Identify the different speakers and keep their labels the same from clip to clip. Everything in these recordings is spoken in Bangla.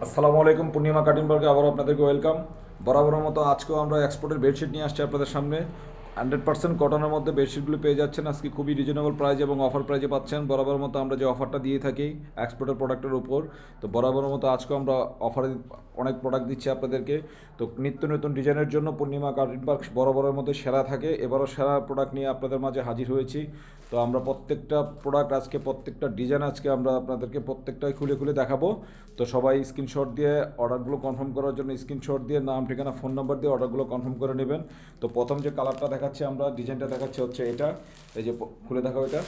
Speaker 1: আসসালামু আলাইকুম, পূর্ণিমা কাটিং পার্কে আবারও আপনাদেরকে ওয়েলকাম। বরাবরের মতো আজকেও আমরা এক্সপোর্টের বেডশিট নিয়ে আসছি আপনাদের সামনে। 100% কটনের মধ্যে বেডশিটগুলো পেয়ে যাচ্ছেন আজকে খুবই রিজনেবল প্রাইস এবং অফার প্রাইজে পাচ্ছেন। বরাবরের মতো আমরা যে অফারটা দিয়ে থাকি এক্সপোর্টের প্রোডাক্টের উপর, তো বরাবরের মতো আজকেও আমরা অফারে অনেক প্রোডাক্ট দিচ্ছি আপনাদেরকে। তো নিত্য নতুন ডিজাইনের জন্য পূর্ণিমা কাটিং পার্ক বরাবরের মতো সেরা থাকে। এবারও সেরা প্রোডাক্ট নিয়ে আপনাদের মাঝে হাজির হয়েছি। তো আমরা প্রত্যেকটা প্রোডাক্ট আজকে, প্রত্যেকটা ডিজাইন আজকে আমরা আপনাদেরকে প্রত্যেকটাই খুলে খুলে দেখাবো। তো সবাই স্ক্রিনশট দিয়ে অর্ডারগুলো কনফার্ম করার জন্য স্ক্রিনশট দিয়ে নাম, ঠিকানা, ফোন নাম্বার দিয়ে অর্ডারগুলো কনফার্ম করে নেবেন। তো প্রথম যে কালারটা দেখাচ্ছি আমরা, ডিজাইনটা দেখাচ্ছি হচ্ছে এটা। এই যে খুলে দেখাও, এটা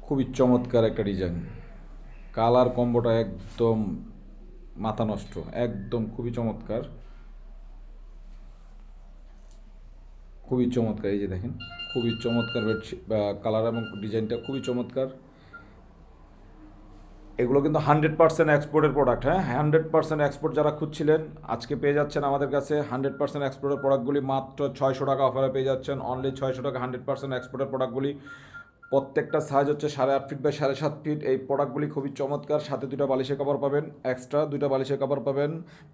Speaker 1: খুবই চমৎকার একটা ডিজাইন। কালার কম্বোটা একদম মাথা নষ্ট, একদম খুবই চমৎকার, খুবই চমৎকার। এই যে দেখেন, খুবই চমৎকার বেডশিট বা কালার এবং ডিজাইনটা খুবই চমৎকার। এগুলো কিন্তু 100% এক্সপোর্টের প্রোডাক্ট। হ্যাঁ, 100% এক্সপোর্ট যারা খুঁজছিলেন আজকে পেয়ে যাচ্ছেন আমাদের কাছে। 100% এক্সপোর্টের প্রোডাক্টগুলি মাত্র 600 টাকা অফারে পেয়ে যাচ্ছেন। অনলি 600 টাকা 100% এক্সপোর্টের প্রোডাক্টগুলি। প্রত্যেকটা সাইজ হচ্ছে 8.5 ফিট বাই 7.5 ফিট। এই প্রোডাক্টগুলি খুবই চমৎকার। সাথে দুটো বালিশের কভার পাবেন, এক্সট্রা দুটো বালিশের কভার পাবেন,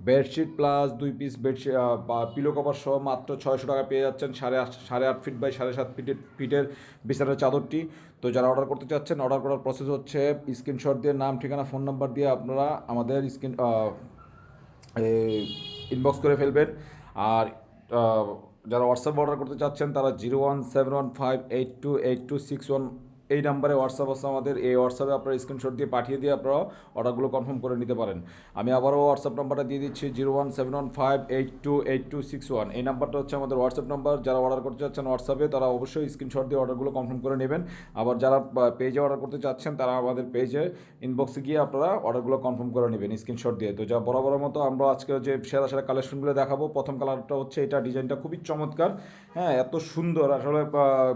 Speaker 1: বেডশিট প্লাস 2 পিস বেডশিট বা পিলো কভার সহ মাত্র 600 টাকা পেয়ে যাচ্ছেন। 8.5 ফিট বাই 7.5 ফিটের বিছানার চাদরটি। তো যারা অর্ডার করতে চাচ্ছেন, অর্ডার করার প্রসেস হচ্ছে স্ক্রিনশট দিয়ে নাম, ঠিকানা, ফোন নাম্বার দিয়ে আপনারা আমাদের ইনবক্স করে ফেলবেন। আর যারা হোয়াটসঅ্যাপ অর্ডার করতে চাচ্ছেন তারা 01715828261 এই নাম্বারে হোয়াটসঅ্যাপ আছে আমাদের। এই হোয়াটসঅ্যাপে আপনারা স্ক্রিনশট দিয়ে পাঠিয়ে দিয়ে আপনারা অর্ডারগুলো কনফার্ম করে নিতে পারেন। আমি আবারও হোয়াটসঅ্যাপ নাম্বারটা দিয়ে দিচ্ছি, 01715828261। এই নাম্বারটা হচ্ছে আমাদের হোয়াটসঅ্যাপ নাম্বার। যারা অর্ডার করতে চাচ্ছেন হোয়াটসঅ্যাপে তারা অবশ্যই স্ক্রিনশট দিয়ে অর্ডারগুলো কনফার্ম করে নেবেন। আবার যারা পেজে অর্ডার করতে চাচ্ছেন তারা আমাদের পেজে ইনবক্সে গিয়ে আপনারা অর্ডারগুলো কনফার্ম করে নেবেন স্ক্রিনশট দিয়ে। তো যা বরাবরের মতো আমরা আজকে যে সেরা সেরা কালেকশনগুলো দেখাবো। প্রথম কালারটা হচ্ছে এটা, ডিজাইনটা খুবই চমৎকার। হ্যাঁ, এত সুন্দর আসলে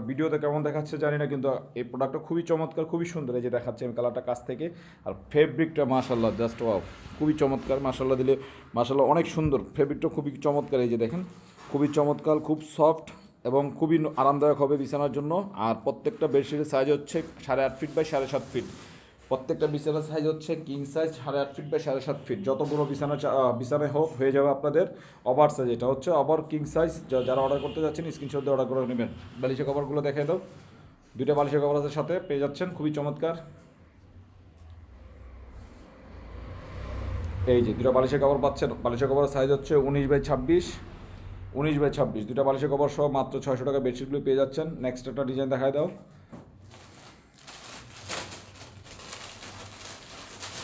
Speaker 1: ভিডিওতে কেমন দেখাচ্ছে জানি না, কিন্তু এই প্রোডাক্টটা খুবই চমৎকার, খুবই সুন্দর। এই যে দেখাচ্ছে আমি কালারটা কাছ থেকে। আর ফেব্রিকটা মাশাল্লাহ জাস্ট ওয়াও, খুবই চমৎকার। মাশাল্লাহ দিলে মাশাল্লাহ অনেক সুন্দর। ফেব্রিকটা খুবই চমৎকার। এই যে দেখেন, খুবই চমৎকার, খুব সফট এবং খুবই আরামদায়ক হবে বিছানার জন্য। আর প্রত্যেকটা বেডশিটের সাইজ হচ্ছে 8.5 ফিট বাই 7.5 ফিট। প্রত্যেকটা বিছানার সাইজ হচ্ছে king size 8.5 feet by 7.5 feet. যত বড় বিছানায় হোক হয়ে যাবে আপনাদের ওভার সাইজ। এটা হচ্ছে ওভার কিং সাইজ। যারা অর্ডার করতে যাচ্ছেন স্ক্রিনশট দিয়ে অর্ডার করে নেবেন। বালিশের কভারগুলো দেখে দাও, দুইটা বালিশের কভারের সাথে পেয়ে যাচ্ছেন, খুবই চমৎকার। এই যে দুটো বালিশের কভার পাচ্ছেন। বালিশের কভারের সাইজ হচ্ছে 19 বাই 26, 19 বাই 26। দুটো বালিশের কভার সহ মাত্র 600 টাকা বেডশিটগুলো পেয়ে যাচ্ছেন। নেক্সট একটা ডিজাইন দেখায় দাও।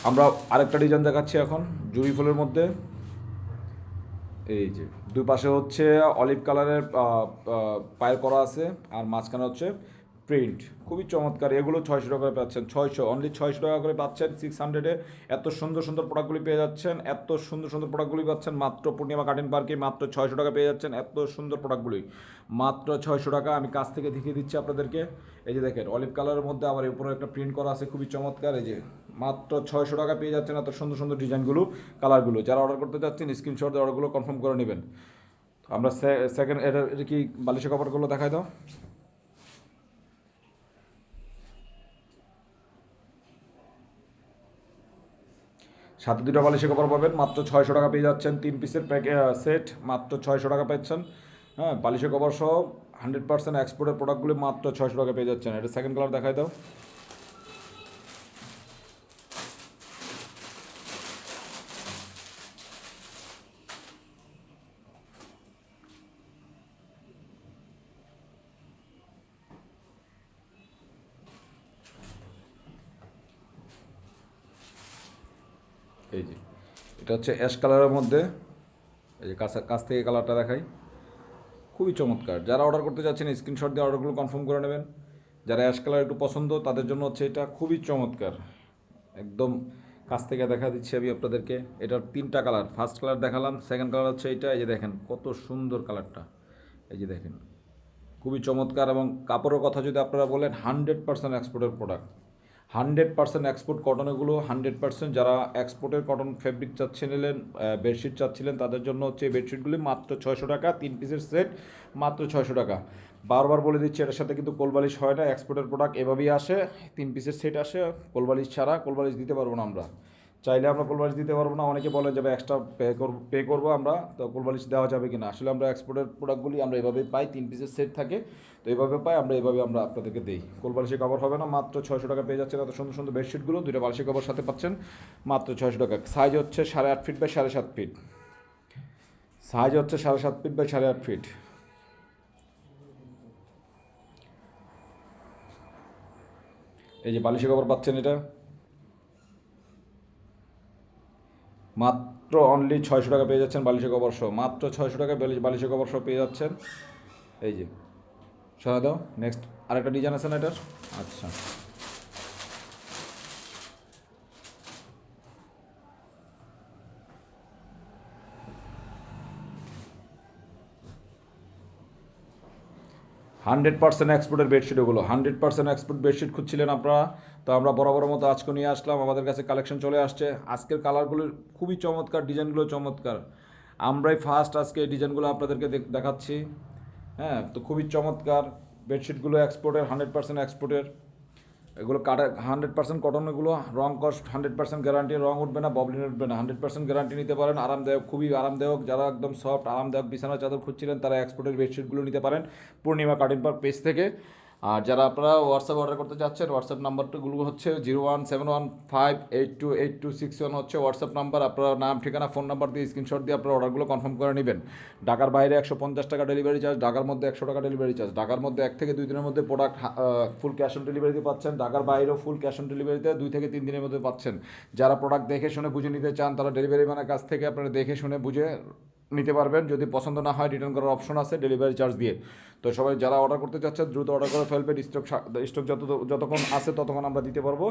Speaker 1: আমরা আরেকটা ডিজাইন দেখাচ্ছি এখন, জুই ফুলের মধ্যে। এই যে দুই পাশে হচ্ছে অলিভ কালারের পায়ের করা আছে, আর মাঝখানে হচ্ছে প্রিন্ট। খুবই চমৎকার। এগুলো 600 টাকা করে পাচ্ছেন, 600, অনলি 600 টাকা করে পাচ্ছেন 600-এ। এত সুন্দর সুন্দর প্রোডাক্টগুলি পেয়ে যাচ্ছেন, এত সুন্দর সুন্দর প্রোডাক্টগুলি পাচ্ছেন মাত্র পূর্ণিমা কাটিং পার্কে। মাত্র 600 টাকা পেয়ে যাচ্ছেন এত সুন্দর প্রোডাক্টগুলি, মাত্র 600 টাকা। আমি কাছ থেকে দেখিয়ে দিচ্ছি আপনাদেরকে। এই যে দেখেন, অলিভ কালারের মধ্যে আবার এর উপরে একটা প্রিন্ট করা আছে, খুবই চমৎকার। এই যে মাত্র 600 টাকা পেয়ে যাচ্ছেন এত সুন্দর সুন্দর ডিজাইনগুলো, কালারগুলো। যারা অর্ডার করতে চাচ্ছেন স্ক্রিনশট দিয়ে অর্ডারগুলো কনফার্ম করে নেবেন। আমরা সেকেন্ড এটা কি বালিশের কভারগুলো দেখাই দাও। সাথে দুটো বালিশের কভার পাবেন, মাত্র 600 টাকা পেয়ে যাচ্ছেন। 3 পিসের সেট মাত্র 600 টাকা পাচ্ছেন। হ্যাঁ, বালিশের কভার সহ 100% এক্সপোর্টের প্রোডাক্টগুলি মাত্র 600 টাকা পেয়ে যাচ্ছেন। এটা সেকেন্ড কালার দেখাই দাও। এই যে এটা হচ্ছে অ্যাশ কালারের মধ্যে। এই যে কাছ থেকে কালারটা দেখাই, খুবই চমৎকার। যারা অর্ডার করতে চাচ্ছেন স্ক্রিনশট দিয়ে অর্ডারগুলো কনফার্ম করে নেবেন। যারা অ্যাশ কালার একটু পছন্দ তাদের জন্য হচ্ছে এটা খুবই চমৎকার। একদম কাছ থেকে দেখা দিচ্ছি আমি আপনাদেরকে। এটার 3টা কালার, ফার্স্ট কালার দেখালাম, সেকেন্ড কালার হচ্ছে এইটা। এই যে দেখেন কত সুন্দর কালারটা। এই যে দেখেন, খুবই চমৎকার। এবং কাপড়ের কথা যদি আপনারা বলেন, 100% এক্সপোর্টের প্রোডাক্ট। 100% এক্সপোর্ট কটন এগুলো, 100%। যারা এক্সপোর্টের কটন ফেব্রিক চাচ্ছিলেন, বেডশিট চাচ্ছিলেন, তাদের জন্য হচ্ছে এই বেডশিটগুলি মাত্র 600 টাকা, 3 পিসের সেট, মাত্র 600 টাকা। বারবার বলে দিচ্ছি, এটার সাথে কিন্তু কোলবালিশ হয় না, এক্সপোর্টের প্রোডাক্ট এভাবেই আসে, 3 পিসের সেট আসে, কোলবালিশ ছাড়া। কোলবালিশ দিতে পারবো না আমরা, চাইলে আমরা কোলবালিশ দিতে পারবো না। অনেকে বলে যাবে এক্সট্রা পে করবো আমরা, তো কোলবালিশ দেওয়া যাবে কিনা। আসলে আমরা এক্সপোর্টের প্রোডাক্টগুলি আমরা এভাবেই পাই, 3 পিসের সেট থাকে, তো এইভাবে পাই আমরা, এইভাবে আমরা আপনাদেরকে দিই। কোলবালিশে কভার হবে না, মাত্র 600 টাকা পেয়ে যাচ্ছেন এত সুন্দর সুন্দর বেডশিটগুলো। 2টা বালিশে কভার সাথে পাচ্ছেন মাত্র 600 টাকা। সাইজ হচ্ছে 8.5 ফিট বাই 7.5 ফিট, সাইজ হচ্ছে 7.5 ফিট বাই 8.5 ফিট। এই যে বালিশে কভার পাচ্ছেন, এটা মাত্র অনলি 600 টাকা পেয়ে যাচ্ছেন বালিশে কভার সহ, মাত্র 600 টাকা বালিশে কভার সহ পেয়ে যাচ্ছেন। এই যে সরা দাও, নেক্সট আরেকটা ডিজাইন আছে না এটার। আচ্ছা, 100% এক্সপোর্টের বেডশিট ওগুলো, 100% এক্সপোর্ট বেডশিট খুঁজছিলেন আপনারা, তো আমরা বরাবর মতো আজকে নিয়ে আসলাম। আমাদের কাছে কালেকশন চলে আসছে, আজকের কালারগুলো খুবই চমৎকার, ডিজাইনগুলো চমৎকার। আমরাই ফার্স্ট আজকে এই ডিজাইনগুলো আপনাদেরকে দেখাচ্ছি। হ্যাঁ, তো খুবই চমৎকার বেডশিটগুলো, এক্সপোর্টের, 100% এক্সপোর্টের। এগুলো 100% কটন, এগুলো রং কস্ট 100% গ্যারান্টি, রং উঠবে না, ববলিন উঠবে না, 100% গ্যারান্টি নিতে পারেন। আরামদায়ক, খুবই আরামদায়ক। যারা একদম সফট আরামদায়ক বিছানা চাদর খুঁজছিলেন, তারা এক্সপোর্টের বেডশিটগুলো নিতে পারেন পূর্ণিমা কাটিং পার পেজ থেকে। আর যারা আপনারা হোয়াটসঅ্যাপ অর্ডার করতে চাচ্ছেন, হোয়াটসঅ্যাপ নাম্বারগুলো হচ্ছে 01715828261 হচ্ছে হোয়াটসঅ্যাপ নাম্বার। আপনারা নাম, ঠিকানা, ফোন নাম্বার দিয়ে স্ক্রিনশট দিয়ে আপনারা অর্ডারগুলো কনফার্ম করে নেবেন। ঢাকার বাইরে 150 টাকা ডেলিভারি চার্জ, ঢাকার মধ্যে 100 টাকা ডেলিভারি চার্জ। ঢাকার মধ্যে 1 থেকে 2 দিনের মধ্যে প্রোডাক্ট ফুল ক্যাশ অন ডেলিভারিতে পাচ্ছেন, ঢাকার বাইরেও ফুল ক্যাশ অন ডেলিভারিতে 2 থেকে 3 দিনের মধ্যে পাচ্ছেন। যারা প্রোডাক্ট দেখে শুনে বুঝে নিতে চান, তারা ডেলিভারি ম্যানের কাছ থেকে আপনারা দেখে শুনে বুঝে নিতে পারবেন। যদি পছন্দ না হয়, রিটার্ন করার অপশন আছে ডেলিভারি চার্জ দিয়ে। তো সবাই যারা অর্ডার করতে চাচ্ছেন, দ্রুত অর্ডার করে ফেলবেন। স্টক যতক্ষণ আছে ততক্ষণ আমরা দিতে পারবো।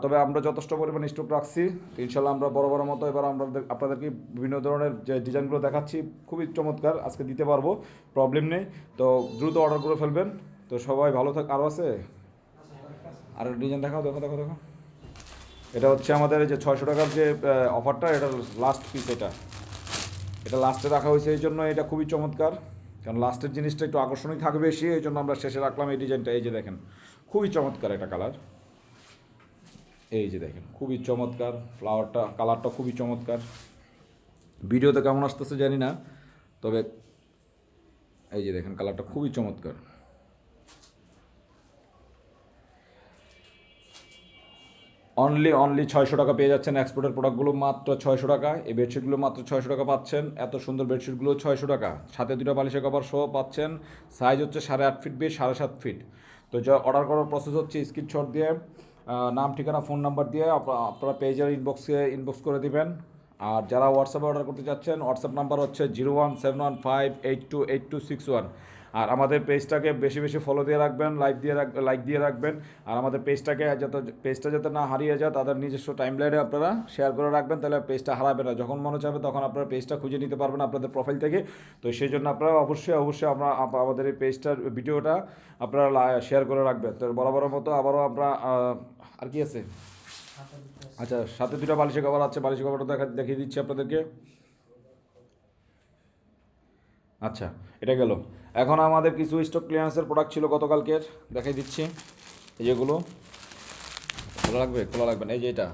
Speaker 1: তবে আমরা যথেষ্ট পরিমাণ স্টক রাখছি, তো ইনশাল্লাহ আমরা বড় বড় মতো এবার আমরা আপনাদেরকে বিভিন্ন ধরনের যে ডিজাইনগুলো দেখাচ্ছি, খুবই চমৎকার, আজকে দিতে পারবো, প্রবলেম নেই। তো দ্রুত অর্ডার করে ফেলবেন। তো সবাই ভালো থাক। আরও আছে, আর ডিজাইন দেখাও, দেখো দেখো দেখো। এটা হচ্ছে আমাদের যে 600 টাকার যে অফারটা, এটা লাস্ট পিস। এটা লাস্টে রাখা হয়েছে এই জন্য, এটা খুবই চমৎকার, কারণ লাস্টের জিনিসটা একটু আকর্ষণীয় থাকবে বেশি, এই জন্য আমরা শেষে রাখলাম এই ডিজাইনটা। এই যে দেখেন, খুবই চমৎকার একটা কালার। এই যে দেখেন, খুবই চমৎকার ফ্লাওয়ারটা, কালারটা খুবই চমৎকার। ভিডিওতে কেমন আসতেছে জানি না, তবে এই যে দেখেন, কালারটা খুবই চমৎকার। অনলি 600 টাকা পেয়ে যাচ্ছেন এক্সপোর্টের প্রোডাক্টগুলো, মাত্র 600 টাকা। এই বেডশিটগুলো মাত্র 600 টাকা পাচ্ছেন। এত সুন্দর বেডশিটগুলো 600 টাকা, সাথে 2টা বালিশের কভার সহ পাচ্ছেন। সাইজ হচ্ছে 8.5 ফিট বাই 7.5 ফিট। তো যা অর্ডার করার প্রসেস হচ্ছে, স্ক্রিনশট দিয়ে নাম, ঠিকানা, ফোন নাম্বার দিয়ে আপনারা পেজের ইনবক্স করে দিবেন। আর যারা হোয়াটসঅ্যাপে অর্ডার করতে চাচ্ছেন, হোয়াটসঅ্যাপ নাম্বার হচ্ছে 01715828261। আর আমাদের পেজটাকে বেশি বেশি ফলো দিয়ে রাখবেন, লাইক দিয়ে রাখবেন। আর আমাদের পেজটা যাতে না হারিয়ে যায়, তাদের নিজস্ব টাইমলাইনে আপনারা শেয়ার করে রাখবেন, তাহলে পেজটা হারাবে না। যখন মনে চাবে তখন আপনারা পেজটা খুঁজে নিতে পারবেন আপনাদের প্রোফাইল থেকে। তো সেই জন্য আপনারা অবশ্যই আমাদের এই পেজটার ভিডিওটা আপনারা শেয়ার করে রাখবেন। তো বরাবরের মতো আবারও আমরা আর কি আছে, আচ্ছা, সাথে 2টা বালিশের কভার আছে, বালিশের কভারটা দেখিয়ে দিচ্ছি আপনাদেরকে। আচ্ছা, এটা গেল। এখন আমাদের কিছু স্টক ক্লিয়ারেন্সের প্রোডাক্ট ছিল গতকালকের, দেখাই দিচ্ছি। এই যেগুলো খোলা লাগবে না। এই যে এটা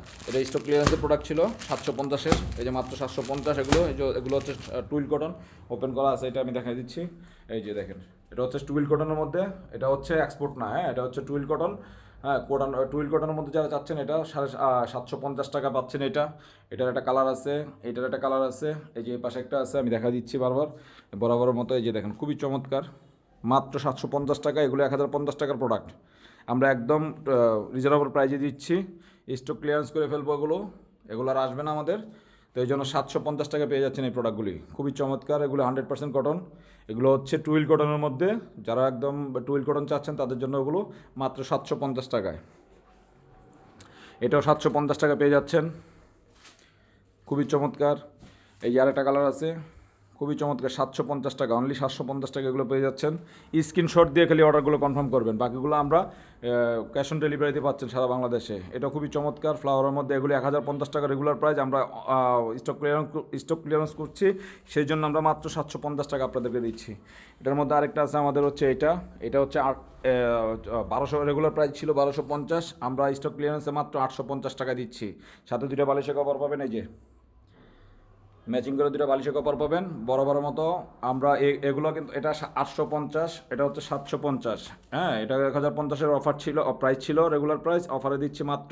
Speaker 1: স্টক ক্লিয়ারেন্সের প্রোডাক্ট ছিল 750-এর, এই যে মাত্র 750 এগুলো। এগুলো হচ্ছে টুইল কটন, ওপেন করা আছে, এটা আমি দেখাই দিচ্ছি। এই যে দেখেন, এটা হচ্ছে টুইল কটনের মধ্যে, এটা হচ্ছে এক্সপোর্ট না, হ্যাঁ, এটা হচ্ছে টুইল কটন। হ্যাঁ, টুইল কটনের মধ্যে যারা চাচ্ছেন, এটা 750 টাকা পাচ্ছেন। এটার একটা কালার আছে, এটার একটা কালার আছে, এই যে পাশে একটা আছে, আমি দেখা দিচ্ছি বারবার বরাবরের মতো। এই যে দেখেন, খুবই চমৎকার, মাত্র 750 টাকা। এগুলো 1050 টাকার প্রোডাক্ট, আমরা একদম রিজনেবল প্রাইজে দিচ্ছি। স্টক ক্লিয়ারেন্স করে ফেলবো এগুলো আর আসবে না আমাদের। তো এই জন্য 750 টাকা পেয়ে যাচ্ছেন এই প্রোডাক্টগুলি, খুবই চমৎকার। এগুলো 100% কটন, এগুলো হচ্ছে টুইল কটনের মধ্যে। যারা একদম টুইল কটন চাচ্ছেন, তাদের জন্য ওগুলো মাত্র 750 টাকায়। এটাও 750 টাকা পেয়ে যাচ্ছেন, খুবই চমৎকার। এই যে আরেকটা কালার আছে, খুবই চমৎকার 750 টাকা, অনলি 750 টাকা এগুলো পেয়ে যাচ্ছেন। স্ক্রিনশট দিয়ে খালি অর্ডারগুলো কনফার্ম করবেন, বাকিগুলো আমরা ক্যাশ অন ডেলিভারিতে পাচ্ছেন সারা বাংলাদেশে। এটা খুবই চমৎকার ফ্লাওয়ারের মধ্যে, এগুলি 1050 টাকা রেগুলার প্রাইস, আমরা স্টক ক্লিয়ারেন্স করছি, সেই জন্য আমরা মাত্র 750 টাকা আপনাদেরকে দিচ্ছি। এটার মধ্যে আরেকটা আছে আমাদের হচ্ছে এটা হচ্ছে 1200, রেগুলার প্রাইস ছিল 1250, আমরা স্টক ক্লিয়ারেন্সে মাত্র 850 টাকা দিচ্ছি। সাথে দুটো বালিশের কভার পাবেন, এই যে ম্যাচিং করে দুটো বালিশের কভার পাবেন বড় বড় মতো। আমরা এগুলো কিন্তু এটা 850, এটা হচ্ছে 750। হ্যাঁ, এটা 1050-এর অফার ছিল, প্রাইস ছিল রেগুলার প্রাইস, অফারে দিচ্ছি মাত্র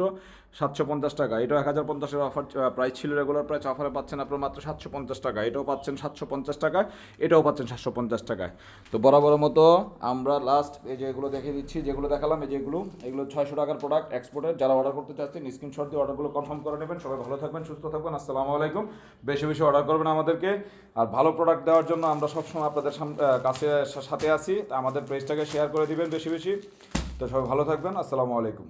Speaker 1: 750 টাকা। এটাও 1050-এর অফার প্রাইস ছিল রেগুলার প্রাইস, অফারে পাচ্ছেন আপনার মাত্র 750 টাকা। এটাও পাচ্ছেন 750 টাকায়, এটাও পাচ্ছেন 750 টাকায়। তো বরাবর মতো আমরা লাস্ট এই যে এগুলো দেখিয়ে দিচ্ছি, যেগুলো দেখালাম, এই যে এগুলো 600 টাকার প্রোডাক্ট এক্সপোর্টের। যারা অর্ডার করতে চাচ্ছেন স্ক্রিনশট দিয়ে অর্ডারগুলো কনফার্ম করে নেবেন। সবাই ভালো থাকবেন, সুস্থ থাকবেন, আসসালামু আলাইকুম। বেশি বেশি অর্ডার করবেন আমাদেরকে, আর ভালো প্রোডাক্ট দেওয়ার জন্য আমরা সবসময় আপনাদের কাছে সাথে আছি। তা আমাদের পেজটাকে শেয়ার করে দিবেন বেশি বেশি। তো সবাই ভালো থাকবেন, আসসালামু আলাইকুম।